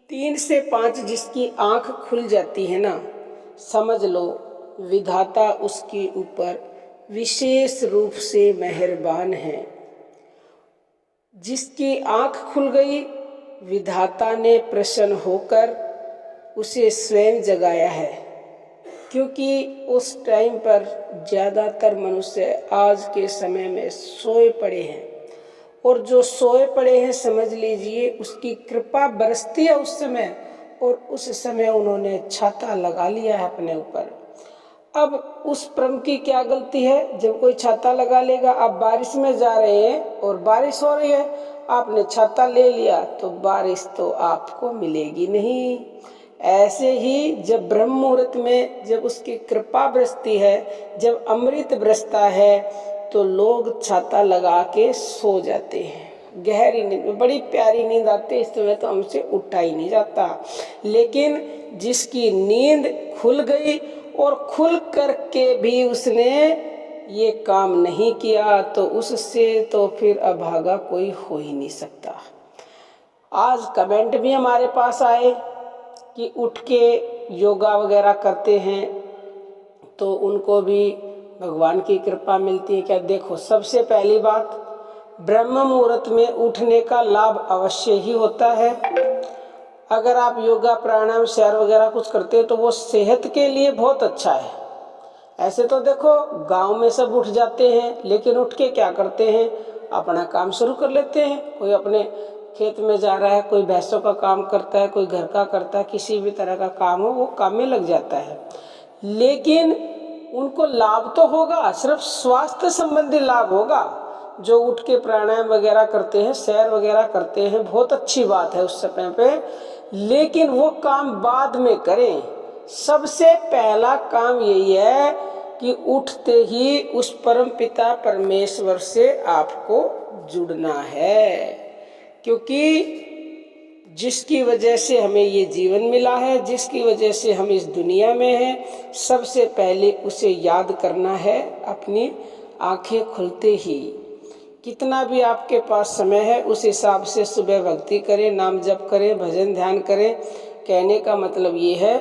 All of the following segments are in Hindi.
3 से 5 जिसकी आंख खुल जाती है ना, समझ लो विधाता उसके ऊपर विशेष रूप से मेहरबान है। जिसकी आंख खुल गई, विधाता ने प्रसन्न होकर उसे स्वयं जगाया है, क्योंकि उस टाइम पर ज़्यादातर मनुष्य आज के समय में सोए पड़े हैं, और जो सोए पड़े हैं समझ लीजिए उसकी कृपा बरसती है उस समय, और उस समय उन्होंने छाता लगा लिया है अपने ऊपर। अब उस परम की क्या गलती है? जब कोई छाता लगा लेगा, आप बारिश में जा रहे हैं और बारिश हो रही है, आपने छाता ले लिया तो बारिश तो आपको मिलेगी नहीं। ऐसे ही जब ब्रह्म मुहूर्त में जब उसकी कृपा बरसती है, जब अमृत बरसता है, तो लोग छाता लगा के सो जाते हैं। गहरी नींद में, बड़ी प्यारी नींद आती है, इस समय तो हमसे उठा ही नहीं जाता। लेकिन जिसकी नींद खुल गई और खुल करके भी उसने ये काम नहीं किया, तो उससे तो फिर अभागा कोई हो ही नहीं सकता। आज कमेंट भी हमारे पास आए कि उठ के योगा वगैरह करते हैं तो उनको भी भगवान की कृपा मिलती है क्या? देखो, सबसे पहली बात, ब्रह्म मुहूर्त में उठने का लाभ अवश्य ही होता है। अगर आप योगा प्राणायाम सैर वगैरह कुछ करते हो तो वो सेहत के लिए बहुत अच्छा है। ऐसे तो देखो गांव में सब उठ जाते हैं, लेकिन उठ के क्या करते हैं? अपना काम शुरू कर लेते हैं। कोई अपने खेत में जा रहा है, कोई भैंसों का काम करता है, कोई घर का करता है, किसी भी तरह का काम हो वो काम में लग जाता है। लेकिन उनको लाभ तो होगा, सिर्फ स्वास्थ्य संबंधी लाभ होगा। जो उठ के प्राणायाम वगैरह करते हैं, सैर वगैरह करते हैं, बहुत अच्छी बात है उस समय पे, लेकिन वो काम बाद में करें। सबसे पहला काम यही है कि उठते ही उस परम पिता परमेश्वर से आपको जुड़ना है, क्योंकि जिसकी वजह से हमें ये जीवन मिला है, जिसकी वजह से हम इस दुनिया में हैं, सबसे पहले उसे याद करना है अपनी आंखें खुलते ही। कितना भी आपके पास समय है उस हिसाब से सुबह भक्ति करें, नाम जप करें, भजन ध्यान करें। कहने का मतलब ये है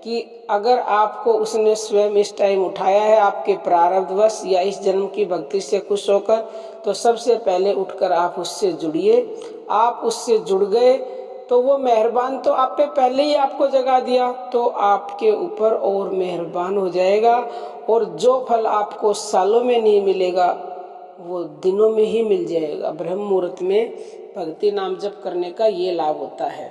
कि अगर आपको उसने स्वयं इस टाइम उठाया है आपके प्रारब्धवश या इस जन्म की भक्ति से खुश होकर, तो सबसे पहले उठकर आप उससे जुड़िए। आप उससे जुड़ गए तो वो मेहरबान तो आप पे पहले ही आपको जगा दिया, तो आपके ऊपर और मेहरबान हो जाएगा, और जो फल आपको सालों में नहीं मिलेगा वो दिनों में ही मिल जाएगा। ब्रह्म मुहूर्त में भक्ति नाम जप करने का ये लाभ होता है।